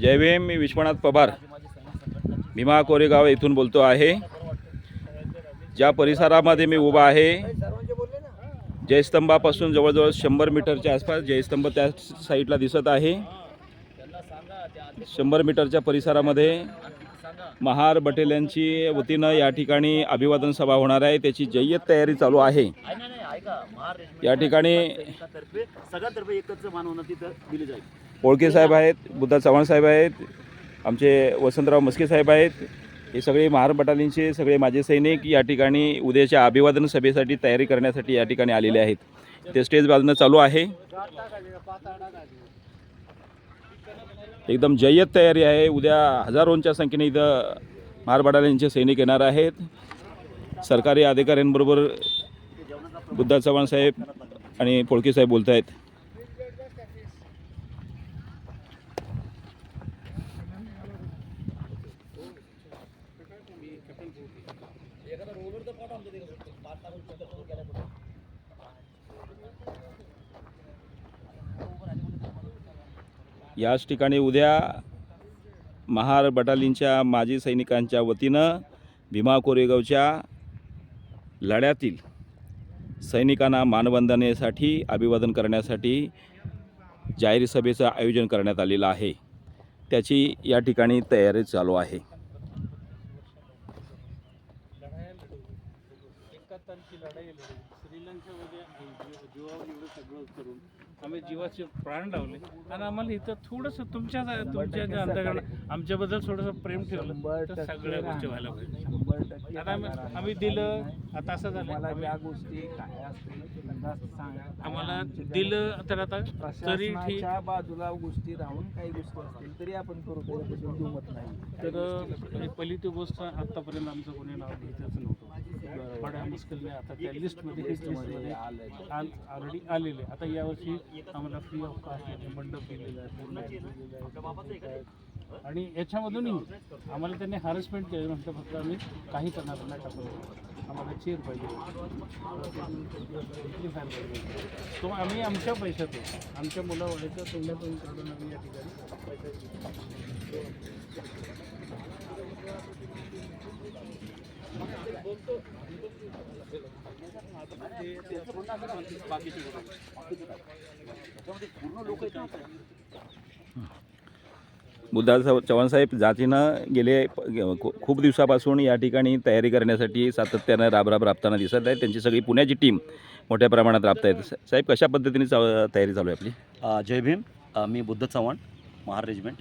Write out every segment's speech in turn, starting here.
जय भीम. मी विश्वनाथ पवार भीमा कोरेगाव येथून बोलतो आहे. ज्या परिसरामध्ये मी उभा आहे जयस्तंभापासून जवळजवळ 100 मीटरच्या आसपास जयस्तंभ त्या साईडला दिसत आहे. 100 मीटरच्या परिसरामध्ये महार बटेल यांची वतीनं या ठिकाणी अभिवादन सभा होणार आहे. त्याची जय्यत तयारी चालू आहे. या ठिकाणी पोळके साहेब आहेत, बुद्धा चव्हाण साहेब आहेत, आमचे वसंतराव मस्के साहेब आहेत. हे सगळे महार बटालियनचे सगळे माजी सैनिक या ठिकाणी उद्याच्या अभिवादन सभेसाठी तयारी करण्यासाठी या ठिकाणी आलेले आहेत. ते स्टेज बाजूने चालू आहे. एकदम जय्यत तयारी आहे. उद्या हजारोंच्या संख्येने इथं महार बटालियनचे सैनिक येणार आहेत. सरकारी अधिकाऱ्यांबरोबर बुद्धा चव्हाण साहेब आणि पोळके साहेब बोलत आहेत. याच ठिकाणी उद्या महार बटालियनच्या माजी सैनिकांच्या वतीनं भीमा कोरेगावच्या लढ्यातील सैनिकांना मानवंदनेसाठी अभिवादन करण्यासाठी जाहीर सभेचं आयोजन करण्यात आलेलं आहे. त्याची या ठिकाणी तयारी चालू आहे. आम्ही जीवाचे प्राण लावले आणि आम्हाला इथं थोडंसं तुमच्या ज्या अंतर्गत आमच्याबद्दल थोडंसं प्रेम ठेवलं तर सगळ्या गोष्टी व्हायला पाहिजे. आता आम्ही दिलं. आता असं झालं आम्हाला दिलं तर आता तरी ठीक बाजूला गोष्टी राहून काही गोष्टी असतील तरी आपण करू दुमत नाही. तर पहिली ती गोष्ट आतापर्यंत आमचं कोणी नाव घ्यायचंच नव्हतं. बड्या मुश्किलने आता त्या लिस्टमध्ये ऑलरेडी आलेले. आता यावर्षी आम्हाला फ्री ऑफ कास्ट मंडप दिलेला आहे आणि याच्यामधूनही आम्हाला त्यांनी हॅरेसमेंट केलं. म्हटलं फक्त आम्ही काही करणार नाही टाकतो, आम्हाला चेअर पाहिजे तो आम्ही आमच्या पैशात आमच्या मुलावाड्याच्या तोंडातून काढून आम्ही या ठिकाणी बुद्धा चव्हाण साहेब जातीनं गेले खूप दिवसापासून या ठिकाणी तयारी करण्यासाठी सातत्यानं राबताना दिसत आहे. त्यांची सगळी पुण्याची टीम मोठ्या प्रमाणात राबत आहेत. साहेब, कशा पद्धतीने तयारी चालू आहे आपली? जय भीम. मी बुद्ध चव्हाण, महार रेजिमेंट.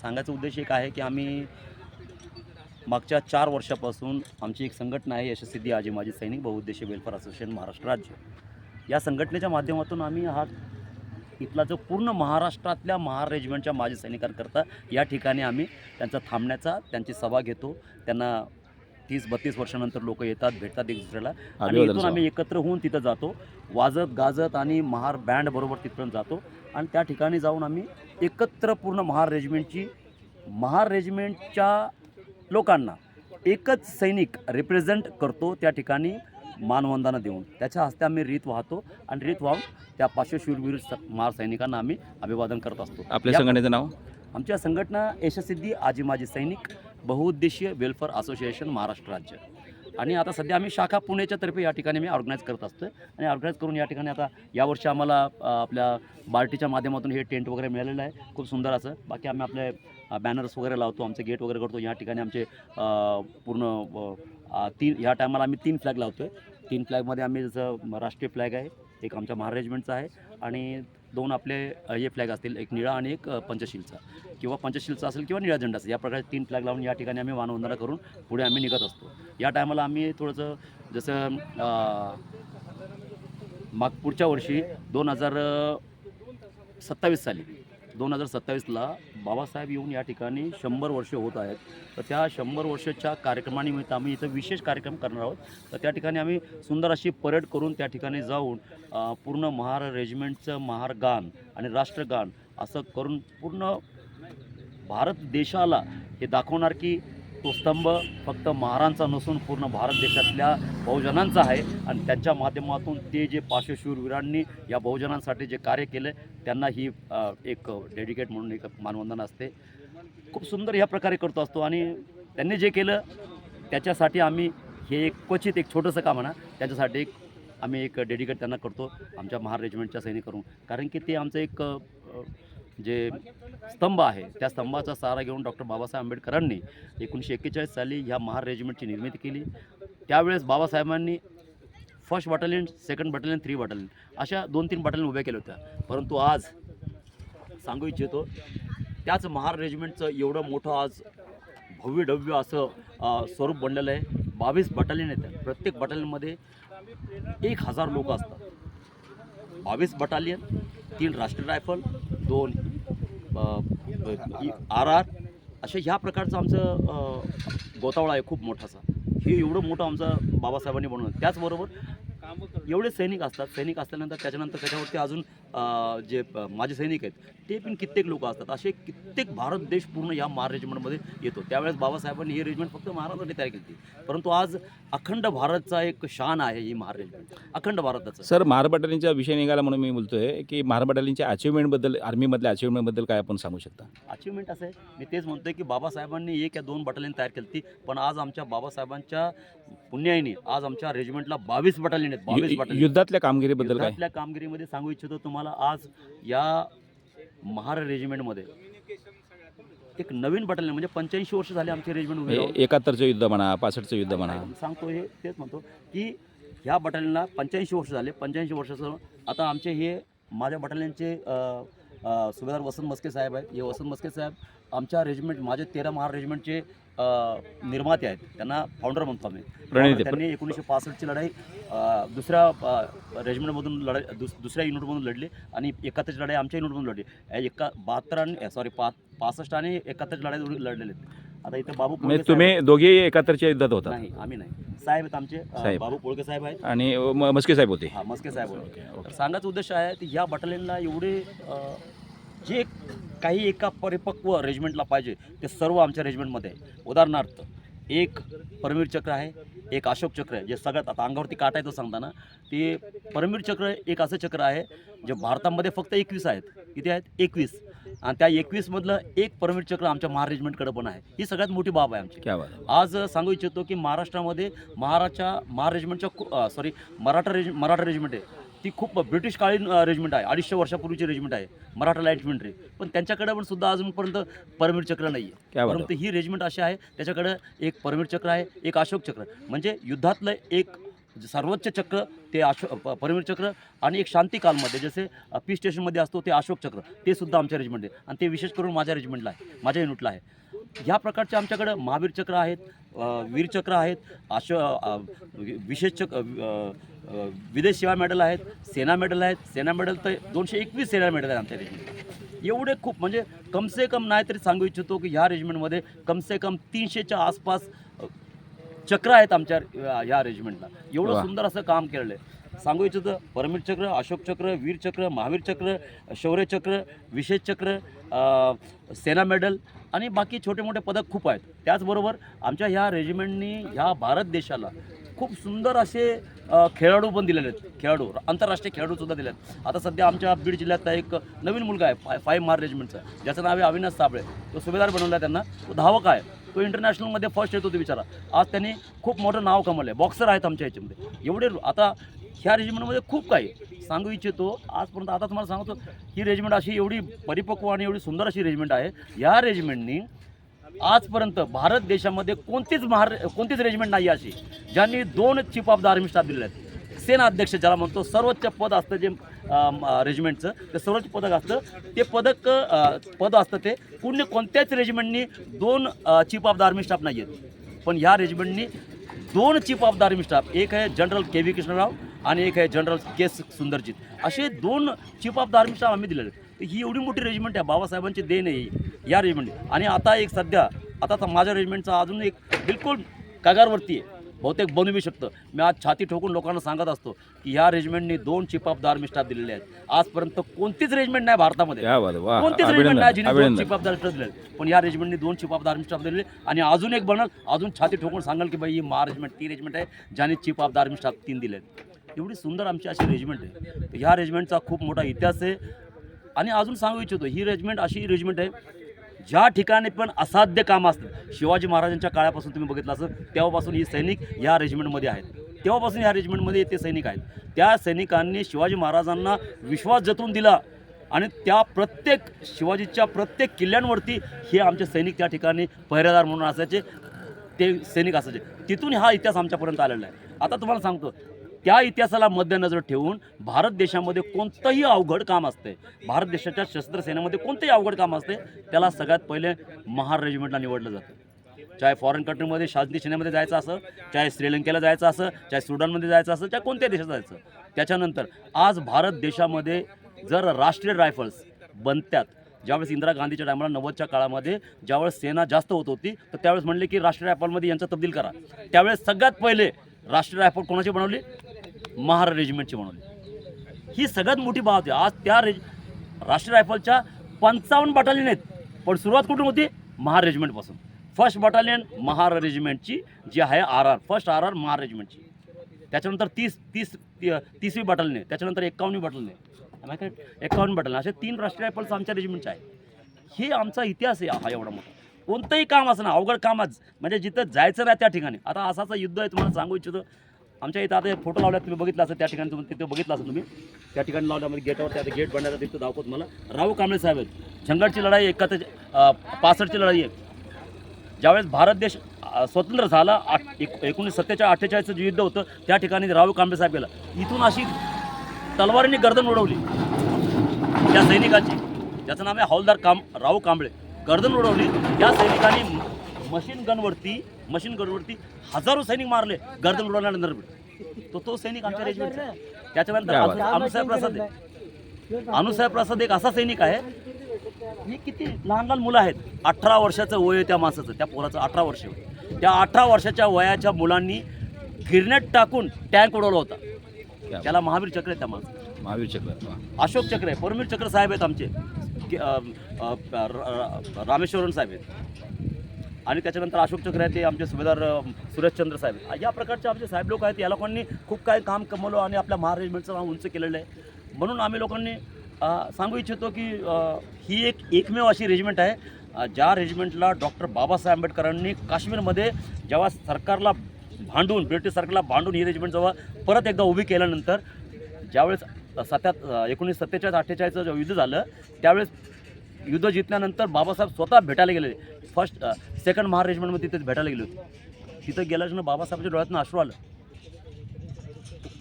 सांगायचा उद्देश एक आहे की आम्ही मागच्या 4 वर्षापासून आमची एक संघटना आहे यशस्सिद्धी आजी माजी सैनिक बहुउद्देशीय वेलफेअर असोसिएशन महाराष्ट्र राज्य. या संघटनेच्या माध्यमातून आम्ही इथला जो पूर्ण महाराष्ट्रातल्या महार रेजिमेंटच्या माजी सैनिकांकरता या ठिकाणी आम्ही त्यांची सभा घेतो. त्यांना 30-32 वर्षानंतर लोक येतात, भेटतात एक दुसऱ्याला आणि इथून आम्ही एकत्र होऊन तिथं जातो. वाजत गाजत आणि महार बँड बरोबर तिथपर्यंत जातो आणि त्या ठिकाणी जाऊन आम्ही एकत्र पूर्ण महार रेजिमेंटच्या लोकांना एकच सैनिक रिप्रेझेंट करतो. त्या ठिकाणी मानवंदना देऊन त्याच्या हस्ते आम्ही रीत वाहतो आणि रीत वाहून त्या 500 शूरवीर महार सैनिकांना आम्ही अभिवादन करत असतो. आपल्या संघटनेचं नाव? आमच्या संघटना यशस्सिद्धी आजी माजी सैनिक बहुउद्देशीय वेलफेअर असोसिएशन महाराष्ट्र राज्य. आणि आता सध्या आम्ही शाखा पुण्याच्या तर्फे या ठिकाणी मी ऑर्गनाईज करत असतो आणि ऑर्गनाईज करून या ठिकाणी आता यावर्षी आम्हाला आपल्या बार्टीच्या माध्यमातून हे टेंट वगैरे मिळालेलं आहे, खूप सुंदर असं. बाकी आम्ही आपले बॅनर्स वगैरे लावतो, आमचे गेट वगैरे करतो. या ठिकाणी आमचे पूर्ण ह्या टायमाला आम्ही 3 फ्लॅग लावतो आहे. 3 फ्लॅगमध्ये आम्ही जसं राष्ट्रीय फ्लॅग आहे, एक आमच्या महार रेजिमेंटचा आहे आणि 2 आपले हे फ्लॅग असतील, एक निळा आणि एक पंचशीलचा किंवा पंचशीलचा असेल किंवा निळा झेंडा असेल. या प्रकारे 3 फ्लॅग लावून या ठिकाणी आम्ही मानवंदना करून पुढे आम्ही निघत असतो. या टायमाला आम्ही थोडंसं जसं पुढच्या वर्षी 2027ला बाबासाहेब येऊन या ठिकाणी 100 वर्ष होत आहेत. तर त्या 100 वर्षाच्या कार्यक्रमानिमित्त आम्ही इथं विशेष कार्यक्रम करणार आहोत. तर त्या ठिकाणी आम्ही सुंदर अशी परेड करून त्या ठिकाणी जाऊन पूर्ण महार रेजिमेंटचं महार गान आणि राष्ट्रगान असं करून पूर्ण भारत देशाला हे दाखवणार की तो स्तंभ फक्त महाराजांचा नसून पूर्ण भारत देशातल्या बहुजनांचा आहे आणि त्यांच्या माध्यमातून ते जे पार्श्वशूरवीरांनी या बहुजनांसाठी जे कार्य केलं त्यांना ही एक डेडिकेट म्हणून एक मानवंदना असते. खूप सुंदर ह्या प्रकारे करतो असतो आणि त्यांनी जे केलं त्याच्यासाठी आम्ही हे एक क्वचित एक छोटंसं काम म्हणा त्याच्यासाठी आम्ही एक डेडिकेट त्यांना करतो आमच्या महार रेजिमेंटच्या सैनिकांकडून. कारण की ते आमचं एक जे स्तंभ आहे त्या स्तंभाचा सहारा घेऊन डॉक्टर बाबासाहेब आंबेडकरांनी 1941 साली ह्या महार रेजिमेंटची निर्मिती केली. त्यावेळेस बाबासाहेबांनी 1st battalion 2nd battalion 3 battalion अशा 2-3 बटालियन उभ्या केल्या होत्या. परंतु आज सांगू इच्छितो त्याच महार रेजिमेंटचं एवढं मोठं आज भव्य डव्य असं स्वरूप बनलेलं आहे. 22 बटालियन आहेत. प्रत्येक बटालियनमध्ये 1000 लोक असतात. 22 बटालियन, 3 राष्ट्रीय रायफल, 2 RR अशा ह्या प्रकारचं आमचं गोतावळा आहे खूप मोठासा. हे एवढं मोठं आमचं बाबासाहेबांनी बनवलं. त्याचबरोबर एवढे सैनिक असतात. सैनिक असल्यानंतर त्याच्यावरती अजून जे माझे सैनिक आहेत ते पण कित्येक लोक असतात. असे कित्येक भारत देश पूर्ण या महार रेजिमेंटमध्ये येतो. त्यावेळेस बाबासाहेबांनी ही रेजिमेंट फक्त महाराष्ट्रासाठी तयार केली होती. परंतु आज अखंड भारतचा एक शान आहे ही महार रेजिमेंट, अखंड भारताचं. सर, महार बटालियनचा विषय निघाला म्हणून मी बोलतोय की महार बटालियनच्या अचिव्हमेंटबद्दल, आर्मीमधल्या अचिव्हमेंटबद्दल काय आपण सांगू शकता? अचिव्हमेंट असं आहे, मी तेच म्हणतोय की बाबासाहेबांनी 1 या 2 बटालियन तयार केली होती. पण आज आमच्या बाबासाहेबांच्या पुण्याईने आज आमच्या रेजिमेंटला 22 बटालियन आहेत. 22 बटालियन. युद्धातल्या कामगिरीबद्दल काय? युद्धातल्या कामगिरीमध्ये सांगू इच्छितो तुम्हाला. आज या महार रेजिमेंटमध्ये एक नवीन बटालियन म्हणजे 85 वर्ष झाले आमचे रेजिमेंट उभे राहून. 71चं युद्ध म्हणा, 65चं युद्ध म्हणा. सांगतो हे तेच म्हणतो की ह्या बटालियनला 85 वर्ष झाले. 85 वर्षाचं आता आमचे हे माझ्या बटालियनचे सुभेदार वसंत मस्के साहेब आहेत. हे वसंत मस्के साहेब आमच्या रेजिमेंट माझे 13 महार रेजिमेंटचे निर्माते आहेत. त्यांना फाउंडर म्हणतो आम्ही. त्यांनी 1965ची लढाई दुसऱ्या रेजिमेंटमधून दुसऱ्या युनिटमधून लढली आणि 71ची लढाई आमच्या युनिटमधून लढली. 65 आणि 71ची लढाई लढलेले आहेत. आता इथं बाबू पोळके तुम्ही दोघे 71च्या युद्धात होता? नाही, आम्ही नाही. साहेब आहेत आमचे, बाबू पोळके साहेब आहेत आणि मस्के साहेब होते. हां, मस्के साहेब होते. तर सांगायचा उद्देश आहे की या बटालियनला एवढे जे काही एका परिपक्व रेजिमेंटला पाहिजे ते सर्व आमच्या रेजिमेंटमध्ये आहे. उदाहरणार्थ एक परमवीर चक्र आहे, एक अशोक चक्र आहे. जे सगळ्यात आता अंगावरती काटायचं सांगताना ते परमवीर चक्र एक असं चक्र आहे जे भारतामध्ये फक्त 21 आहेत. किती आहेत? 21. आणि त्या 21मधलं एक परमवीर चक्र आमच्या महार रेजिमेंटकडे पण आहे. ही सगळ्यात मोठी बाब आहे आमची. आज सांगू इच्छितो की महाराष्ट्रामध्ये महार रेजिमेंटच्या मराठा रेजिमेंट आहे ती खूप ब्रिटिशकालीन रेजिमेंट आहे. 250 वर्षापूर्वीची रेजिमेंट आहे मराठा लाईट इन्फंट्री. पण त्यांच्याकडे पण सुद्धा अजूनपर्यंत परमवीर चक्र नाही आहे. परंतु ही रेजिमेंट अशी आहे त्याच्याकडे एक परमवीर चक्र आहे, एक अशोक चक्र. म्हणजे युद्धातलं एक सर्वोच्च चक्र ते परमवीर चक्र आणि एक शांतिकालमध्ये जसे पीस स्टेशनमध्ये असतो ते अशोक चक्र, ते सुद्धा आमच्या रेजिमेंट आहे. आणि ते विशेष करून माझ्या रेजिमेंटला आहे, माझ्या युनिटला आहे. ह्या प्रकारचे आमच्याकडे महावीर चक्र आहेत, वीरचक्र आहेत, विशेष चक्र, विदेश सेवा मेडल आहेत, सेना मेडल आहेत. सेना मेडल तर 221 सेना मेडल आहेत आमच्या रेजिमेंट. एवढे खूप म्हणजे कमसे कम नाही तरी सांगू इच्छितो की ह्या रेजिमेंटमध्ये कमसे कम 300च्या आसपास चक्र आहेत आमच्या ह्या रेजिमेंटला. एवढं सुंदर असं काम केलेलं आहे. सांगू इच्छितो परमवीर चक्र, अशोक चक्र, वीर चक्र, महावीर चक्र, शौर्य चक्र, विशेष चक्र, सेना मेडल आणि बाकी छोटे मोठे पदक खूप आहेत. त्याचबरोबर आमच्या ह्या रेजिमेंटनी ह्या भारत देशाला खूप सुंदर असे खेळाडू पण दिलेले आहेत. खेळाडू, आंतरराष्ट्रीय खेळाडूसुद्धा दिले आहेत. आता सध्या आमच्या बीड जिल्ह्यात एक नवीन मुलगा आहे 5 महार रेजिमेंटचा, ज्याचं नाव आहे अविनाश साबळे. तो सुभेदार बनवला आहे त्यांना. तो धावक आहे, तो इंटरनॅशनलमध्ये फर्स्ट येतो. तो बिचारा आज त्यांनी खूप मोठं नाव कमवलं आहे. बॉक्सर आहेत आमच्या ह्याच्यामध्ये. एवढे आता ह्या रेजिमेंटमध्ये खूप काही सांगू इच्छितो आजपर्यंत. आता तुम्हाला सांगतो ही रेजिमेंट अशी एवढी परिपक्व आणि एवढी सुंदर अशी रेजिमेंट आहे. या रेजिमेंटनी आजपर्यंत भारत देशामध्ये कोणतीच रेजिमेंट नाही अशी ज्यांनी 2 chief of the army staff दिलेले आहेत. सेना अध्यक्ष ज्याला म्हणतो, सर्वोच्च पद असतं जे रेजिमेंटचं, ते सर्वोच्च पदक असतं. ते पद असतं ते कोणत्याच रेजिमेंटनी 2 chief of the army staff नाही आहेत. पण ह्या रेजिमेंटनी 2 chief of the army staff, एक आहे जनरल KV कृष्णराव आणि एक आहे जनरल K सुंदरजीत. असे 2 chief of the army staff आम्ही दिलेले. ही एवढी मोठी रेजिमेंट आहे, बाबासाहेबांची देण आहे या रेजिमेंट. आणि आता एक सध्या आता माझ्या रेजिमेंटचा अजून एक बिलकुल कागारवरती आहे बहुतेक बनू बी शकतं. मी आज छाती ठोकून लोकांना सांगत असतो की ह्या रेजिमेंटनी 2 chief of the army staff दिलेले आहेत. आजपर्यंत कोणतीच रेजिमेंट नाही भारतामध्ये, क्या बात आहे, वा, कोणतीच रेजिमेंट नाही जिने 2 अभिनंदन. Chief of the army staff दिले. पण या रेजिमेंटनी 2 chief of the army staff दिलेले आणि अजून एक बनल, अजून छाती ठोकून सांगाल की बाई ही महा रेजिमेंट ती रेजिमेंट आहे ज्याने chief of the army staff 3 दिले आहेत. एवढी सुंदर आमची अशी रेजिमेंट आहे. तर ह्या रेजिमेंटचा खूप मोठा इतिहास आहे. आणि अजून सांगू इच्छितो, ही रेजिमेंट अशी रेजिमेंट आहे ज्या ठिकाणी पण असाध्य कामं असतात. शिवाजी महाराजांच्या काळापासून तुम्ही बघितलं असेल तेव्हापासून ही सैनिक ह्या रेजिमेंटमध्ये आहेत. तेव्हापासून ह्या रेजिमेंटमध्ये ते सैनिक आहेत. त्या सैनिकांनी शिवाजी महाराजांना विश्वास जतवून दिला आणि त्या प्रत्येक शिवाजीच्या प्रत्येक किल्ल्यांवरती हे आमचे सैनिक त्या ठिकाणी पहिरेदार म्हणून असायचे, ते सैनिक असायचे. तिथून हा इतिहास आमच्यापर्यंत आलेला आहे. आता तुम्हाला सांगतो, त्या इतिहासाला मध्यनजर ठेवून भारत देशामध्ये कोणतंही अवघड काम असते, भारत देशाच्या शस्त्र सेनेमध्ये कोणतंही अवघड काम असते, त्याला सगळ्यात पहिले महार रेजिमेंटला निवडलं जातं. चाहे फॉरेन कंट्रीमध्ये शासकीय सेनेमध्ये जायचं असं, चाहे श्रीलंकेला जायचं असं, चाहे सुडानमध्ये जायचं असं, चाहे कोणत्या देशात जायचं. त्याच्यानंतर आज भारत देशामध्ये जर राष्ट्रीय रायफल्स बनतात, ज्यावेळेस इंदिरा गांधीच्या टायमाला 90च्या काळामध्ये ज्यावेळेस सेना जास्त होत होती तर त्यावेळेस म्हणले की राष्ट्रीय रायफलमध्ये यांचं तब्दील करा. त्यावेळेस सगळ्यात पहिले राष्ट्रीय रायफल कोणाची बनवली? महार रेजिमेंटची बनवली. ही सगळ्यात मोठी बाब होती. आज त्या राष्ट्रीय रायफलच्या 55 बटालियन आहेत, पण सुरुवात कुठून होती? महार रेजिमेंटपासून. फर्स्ट बटालियन महार रेजिमेंटची जी आहे RR, फर्स्ट RR महार रेजिमेंटची. त्याच्यानंतर 30वी बटालियन आहे, त्याच्यानंतर 51वी बटालियन आहे, 51 बटालियन, असे 3 राष्ट्रीय रायफल्स आमच्या रेजिमेंटचे आहे. हे आमचा इतिहास आहे हा एवढा मोठा. कोणतंही काम असं ना अवघड कामच, म्हणजे जिथं जायचं नाही त्या ठिकाणी. आता असाचं युद्ध आहे, तुम्हाला सांगू इच्छितो. आमच्या इथं आता फोटो लावल्यात, तुम्ही बघितला असेल त्या ठिकाणी, तुम्ही तिथे बघितलं असेल तुम्ही त्या ठिकाणी लावल्यामध्ये गेटावरती आता गेट बनण्याचा तिथं दाखवतो मला. राव कांबळे साहेब आहेत. झंगाटची लढाई 65ची लढाई आहे. ज्यावेळेस भारत देश स्वतंत्र झाला 1947-48चं जे युद्ध होतं त्या ठिकाणी राव कांबळे साहेब गेला. इथून अशी तलवारीने गर्दन उडवली त्या सैनिकाची, ज्याचं नाव आहे हौलदार राव कांबळे. गर्दन उडवली त्या सैनिकांनी. मशीन गनवरती हजारो सैनिक मारले गर्दन उडवल्यानंतर. तो सैनिक आमच्या रेजिमेंटचा आहे. त्याच्यानंतर अनुसाहेब प्रसाद एक असा सैनिक आहे. ही किती लहान लहान मुलं आहेत, 18 वर्षाचं वय आहे त्या माणसाचं, त्या पोराचं 18 वर्ष. त्या 18 वर्षाच्या वयाच्या मुलांनी गिरनेट टाकून टँक उडवला होता. त्याला महावीर चक्र आहे त्या माणसाचं. महावीर चक्र, अशोक चक्र आहे. परमवीर चक्र साहेब आहेत आमचे, रामेश्वरन साहेब आहेत. आणि त्याच्यानंतर अशोक चक्र आहे ते आमचे सुभेदार सुरेशचंद्र साहेब. या प्रकारचे आमचे साहेब लोक आहेत. या लोकांनी खूप काही काम कमवलं आणि आपल्या महार रेजिमेंटचं नाव उंच केलेलं आहे. म्हणून आम्ही लोकांनी सांगू इच्छितो की ही एकमेव अशी रेजिमेंट आहे ज्या रेजिमेंटला डॉक्टर बाबासाहेब आंबेडकरांनी काश्मीरमध्ये जेव्हा सरकारला भांडून, ब्रिटिश सरकारला भांडून ही रेजिमेंट जेव्हा परत एकदा उभी केल्यानंतर, ज्यावेळेस 1947-48चं जेव्हा युद्ध झालं त्यावेळेस युद्ध जिंकल्यानंतर बाबासाहेब स्वतः भेटायला गेले. सेकंड महार रेजिमेंटमध्ये तिथे भेटायला गेले होते. तिथं गेल्याच्यानं बाबासाहेबांच्या डोळ्यातून अश्रू आलं.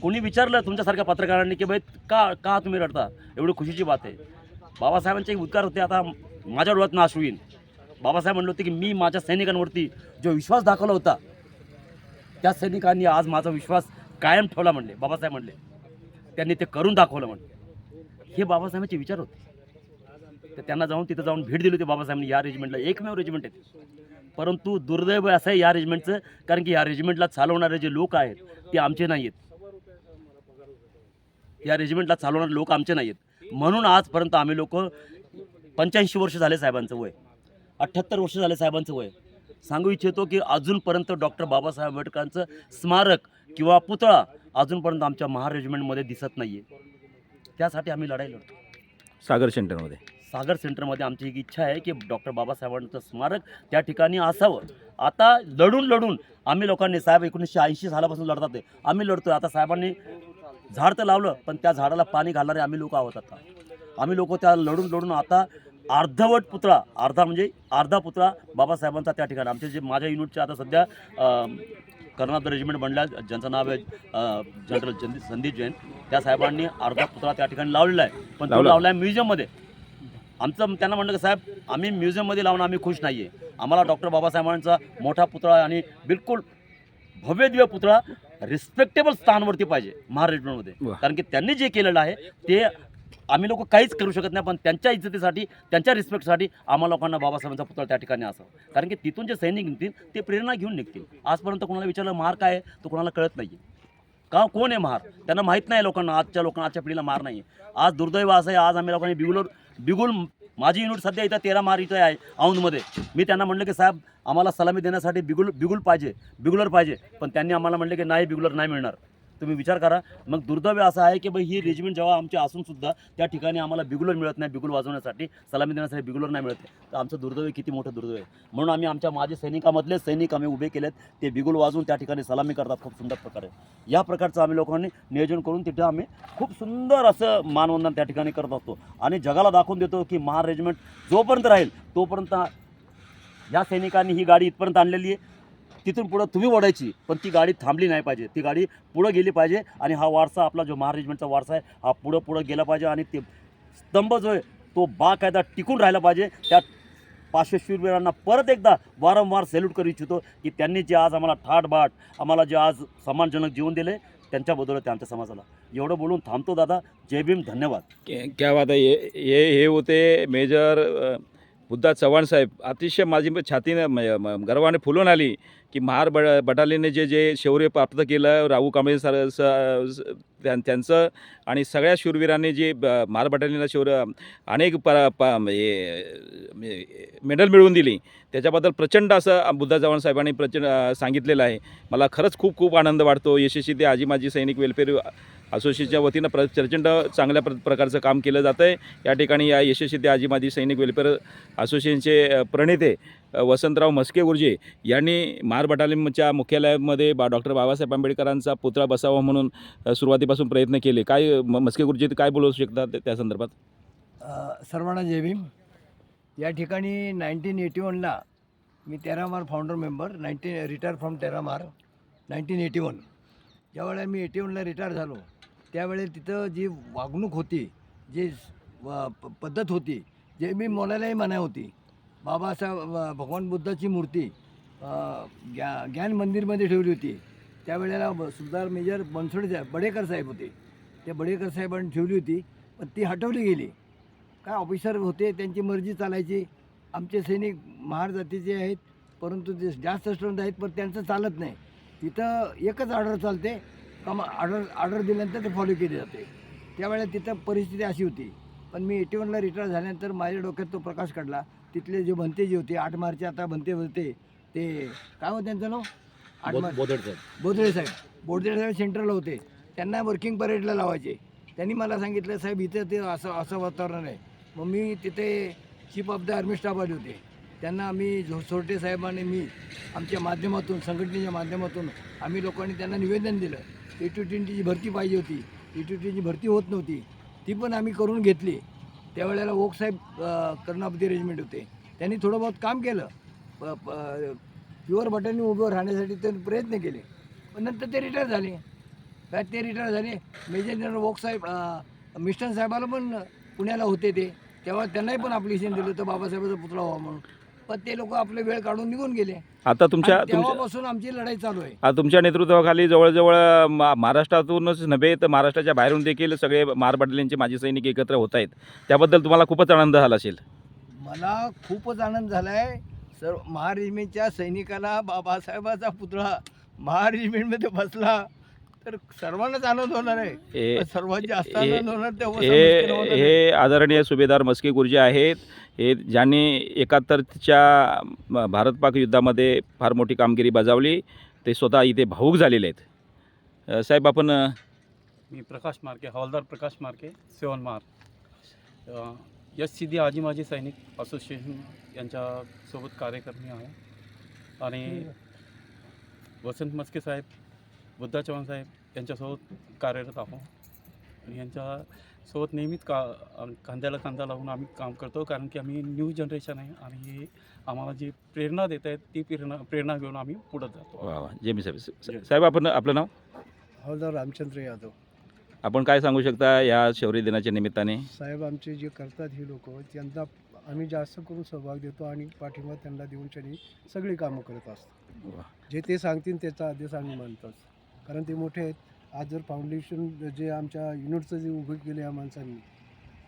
कोणी विचारलं तुमच्यासारख्या पत्रकारांनी की बाई का तुम्ही रडता, एवढी खुशीची बात आहे. बाबासाहेबांचे एक उद्गार होते, आता माझ्या डोळ्यातून अश्रू येईल. बाबासाहेब म्हणले होते की मी माझ्या सैनिकांवरती जो विश्वास दाखवला होता त्या सैनिकांनी आज माझा विश्वास कायम ठेवला म्हणले. बाबासाहेब म्हणले त्यांनी ते करून दाखवलं म्हणले. हे बाबासाहेबांचे विचार होते. तर त्यांना तिथं जाऊन भेट दिली होती बाबासाहेबांनी. या रेजिमेंटला एकमेव रेजिमेंट आहे. परंतु दुर्दैव असं आहे या रेजिमेंटचं, कारण की या रेजिमेंटला चालवणारे जे लोक आहेत ते आमचे नाही आहेत. या रेजिमेंटला चालवणारे लोक आमचे नाही आहेत. म्हणून आजपर्यंत आम्ही लोक 85 वर्ष झाले साहेबांचं वय, 78 वर्ष झाले साहेबांचं वय. सांगू इच्छितो की अजूनपर्यंत डॉक्टर बाबासाहेब आंबेडकरांचं स्मारक किंवा पुतळा अजूनपर्यंत आमच्या महार रेजिमेंटमध्ये दिसत नाही आहे. त्यासाठी आम्ही लढाई लढतो. सागर सेंटरमध्ये आमची एक इच्छा आहे की डॉक्टर बाबासाहेबांचं स्मारक त्या ठिकाणी असावं. आता लढून आम्ही लोकांनी, साहेब 1980 सालापासून लढतात ते, आम्ही लढतोय. आता साहेबांनी झाड तर लावलं पण त्या झाडाला पाणी घालणारे आम्ही लोक आहोत. आता आम्ही लोक त्या लढून आता अर्धवट पुतळा, अर्धा पुतळा बाबासाहेबांचा त्या ठिकाणी, आमचे जे माझ्या युनिटचे आता सध्या कर्नाटक रेजिमेंट बनल्या, ज्यांचं नाव आहे जनरल संदीप जैन, त्या साहेबांनी अर्धा पुतळा त्या ठिकाणी लावलेला आहे. पण तो लावला आहे म्युझियममध्ये. आमचं त्यांना म्हणलं की साहेब आम्ही म्युझियममध्ये लावून आम्ही खुश नाही आहे, आम्हाला डॉक्टर बाबासाहेबांचा मोठा पुतळा आणि बिलकुल भव्यदिव्य पुतळा रिस्पेक्टेबल स्थानावरती पाहिजे महार रेजिमेंटमध्ये. कारण की त्यांनी जे केलेलं आहे ते आम्ही लोक काहीच करू शकत नाही, पण त्यांच्या इज्जतीसाठी, त्यांच्या रिस्पेक्टसाठी आम्हा लोकांना बाबासाहेबांचा पुतळा त्या ठिकाणी असावा. कारण की तिथून जे सैनिक निघतील ते प्रेरणा घेऊन निघतील. आजपर्यंत कोणाला विचारलं महार काय आहे, तो कोणाला कळत नाही का, कोण आहे महार त्यांना माहीत नाही. लोकांना, आजच्या पिढीला महार नाही आहे. आज दुर्दैव असं आहे, आज आम्ही लोकांनी बिगुल माझी युनिट सध्या इथं 13 महार इथं आहे औंधमध्ये. मी त्यांना म्हटलं की साहेब आम्हाला सलामी देण्यासाठी बिगुलर पाहिजे, पण त्यांनी आम्हाला म्हटलं की नाही, बिगुलर नाही मिळणार. तुम्ही विचार करा. मग दुर्दैव असं आहे की ही रेजिमेंट जेव्हा आमची असूनसुद्धा त्या ठिकाणी आम्हाला बिगुलर मिळत नाही, बिगुल वाजवण्यासाठी, सलामी देण्यासाठी बिगुलर नाही मिळत नाही. तर आमचं दुर्दैव किती मोठं दुर्दैव आहे. म्हणून आम्ही आमच्या माजी सैनिकामधले सैनिक आम्ही उभे केलेत, ते बिगुल वाजवून त्या ठिकाणी सलामी करतात खूप सुंदर प्रकारे. या प्रकारचं आम्ही लोकांनी नियोजन करून तिथं आम्ही खूप सुंदर असं मानवंदन त्या ठिकाणी करत असतो आणि जगाला दाखवून देतो की महार रेजिमेंट जोपर्यंत राहील तोपर्यंत या सैनिकांनी ही गाडी इथपर्यंत आणलेली आहे. तिथून पुढं तुम्ही ओढायची, पण ती गाडी थांबली नाही पाहिजे, ती गाडी पुढं गेली पाहिजे. आणि हा वारसा आपला जो महार रेजिमेंटचा वारसा आहे हा पुढं गेला पाहिजे आणि ते स्तंभ जो आहे तो बाकायदा टिकून राहिला पाहिजे. त्या 500 शूरवीरांना परत एकदा वारंवार सॅल्यूट करू इच्छितो की त्यांनी जे आज आम्हाला ठाटबाट, आम्हाला जे आज सन्मानजनक जीवन दिले, त्यांच्या बदौलत आमच्या समाजाला. एवढं बोलून थांबतो दादा. जय भीम, धन्यवाद. क्या बात आहे. हे होते मेजर बुद्धा चव्हाण साहेब. अतिशय माझी छातीनं गर्वाने फुलून आली की महार बटालियनने जे शौर्य प्राप्त केलं, राहू कांबळे त्यांचं आणि सगळ्या शूरवीरांनी जे महार बटालियनला शौर्य अनेक मेडल मिळवून दिली, त्याच्याबद्दल प्रचंड असं बुद्धा चव्हाण साहेबांनी सांगितलेलं आहे. मला खरंच खूप खूप आनंद वाटतो. यशस्वी ते आजी माजी सैनिक वेलफेअर असोसिएशनच्या वतीनं प्रचंड चांगल्या प्रकारचं काम केलं जातं आहे. या ठिकाणी या यशस्वी ते आजी माजी सैनिक वेलफेअर असोसिएशनचे प्रणेते वसंतराव म्हस्के गुरुजी यांनी महार बटालियनच्या मुख्यालयामध्ये डॉक्टर बाबासाहेब आंबेडकरांचा पुतळा बसावा म्हणून सुरुवातीपासून प्रयत्न केले. काय म्हस्के गुरुजी काय बोलू शकतात त्या संदर्भात? सर्वांना जय भीम. या ठिकाणी 1981ला मी तेरामार फाउंडर मेंबर, रिटायर फ्रॉम तेरामार 1981. ज्यावेळेला मी 81ला रिटायर झालो त्यावेळेस तिथं जी वागणूक होती, जी पद्धत होती, जे मी मोलालाही मनाई होती. बाबासाहेब भगवान बुद्धाची मूर्ती ज्ञान मंदिरमध्ये ठेवली होती. त्यावेळेला सुभेदार मेजर बनसोडे बडेकर साहेब होते. ते बडेकर साहेबांनी ठेवली होती, पण ती हटवली गेली. काय ऑफिसर होते, त्यांची मर्जी चालायची. आमचे सैनिक महार जातीचे आहेत, परंतु ते जास्त स्ट्रेंथ आहेत, पण त्यांचं चालत नाही. तिथं एकच ऑर्डर चालते, ऑर्डर दिल्यानंतर ते फॉलो केली जाते. त्यावेळेला तिथं परिस्थिती अशी होती. पण मी 81ला रिटायर झाल्यानंतर माझ्या डोक्यात तो प्रकाश काढला. तिथले जे भंते जे होते, 8 मार्चचे आता भंते होते, ते काय होतं त्यांचं नाव? बोधळे साहेब सेंट्रलला होते. त्यांना वर्किंग परेडला लावायचे. त्यांनी मला सांगितलं साहेब इथं ते असं वातावरण आहे. मग मी तिथे chief of the army staff आले होते. त्यांना आम्ही सोरटे साहेबांनी मी आमच्या माध्यमातून, संघटनेच्या माध्यमातून आम्ही लोकांनी त्यांना निवेदन दिलं. E-20ची भरती पाहिजे होती. E-20ची भरती होत नव्हती, ती पण आम्ही करून घेतली. त्यावेळेला ओकसाहेब कर्णापती रेजिमेंट होते. त्यांनी थोडं बहुत काम केलं. प्युअर बटालियन उभं राहण्यासाठी त्यांनी प्रयत्न केले. पण नंतर ते रिटायर झाले. मेजर जनरल ओकसाहेब मिस्टर साहेबाला पण पुण्याला होते ते, तेव्हा त्यांनाही पण अप्लिकेशन दिलं होतं बाबासाहेबाचा पुतळा व्हावा म्हणून. पण ते लोक आपले वेळ काढून निघून गेले. आता तेव्हापासून आमची लढाई चालू आहे. आता तुमच्या नेतृत्वाखाली जवळजवळ महाराष्ट्रातूनच नव्हे तर महाराष्ट्राच्या बाहेरून देखील सगळे महार बटालियनचे माजी सैनिक एकत्र होत आहेत. त्याबद्दल तुम्हाला खूपच आनंद झाला असेल. मला खूपच आनंद झाला आहे. महार रेजिमेंटच्या सैनिकाला बाबासाहेबाचा पुतळा महार रेजिमेंटमध्ये बसला तर सर्वांनाच आनंद होणार आहे. सर्वात जास्त आनंद होणार हे आदरणीय सुभेदार म्हस्के गुरुजी आहेत. हे ज्यांनी 71च्या भारत पाक युद्धामध्ये फार मोठी कामगिरी बजावली. ते स्वतः इथे भावूक झालेले आहेत. साहेब आपण मी प्रकाश मार्के, हवालदार प्रकाश मार्के, सेवनमार. SCD आजी माजी सैनिक असोसिएशन यांच्यासोबत कार्यकर्ते आहे आणि वसंत म्हस्के साहेब, बुद्धा चव्हाण साहेब यांच्यासोबत कार्यरत आहोत. आणि यांच्यासोबत नेहमीच खांद्याला खांदा लावून आम्ही काम करतो, कारण की आम्ही न्यू जनरेशन आहे आणि आम्हाला जी प्रेरणा देत आहेत ती प्रेरणा घेऊन आम्ही पुढे जातो. वा वा, जय मी साहेब. साहेब आपण आपलं नाव? हवालदार रामचंद्र यादव. आपण काय सांगू शकता या शौर्य दिनाच्या निमित्ताने? साहेब आमचे जे करतात ही लोक, त्यांना आम्ही जास्त करून सहभाग देतो आणि पाठिंबा त्यांना देऊन त्यांनी सगळी कामं करत असतो. जे ते सांगतील त्याचा आदेश आम्ही मानतो, कारण ते मोठे आहेत. आज जर फाउंडेशन जे आमच्या युनिटचं जे उभं केलं या माणसांनी,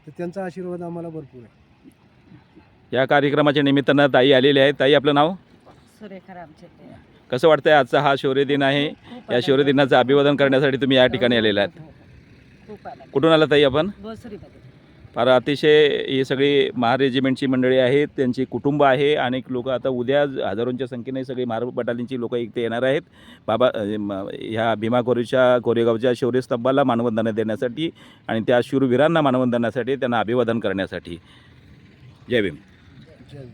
तर त्यांचा आशीर्वाद आम्हाला भरपूर आहे. या कार्यक्रमाच्या निमित्तानं ताई आलेली आहेत. ताई, आपलं नाव? सुरेखा रामचंद्र. कसं वाटतंय आजचा हा शौर्य दिन आहे? खूप या शौर्य दिनाचं अभिवादन करण्यासाठी तुम्ही या ठिकाणी आलेला आहात. खूप आनंद. कुठून आला ताई आपण? भोसरीमध्ये. फार अतिशय ही सगळी महार रेजिमेंटची मंडळी आहेत, त्यांची कुटुंब आहे. अनेक लोक आता उद्या हजारोंच्या संख्येने सगळी महार बटालियनची लोक इथे येणार आहेत ह्या भीमा कोरेगावच्या शौर्यस्तंभाला मानवंदना देण्यासाठी आणि त्या शूरवीरांना मानवंदनासाठी त्यांना अभिवादन करण्यासाठी. जय भीम. जय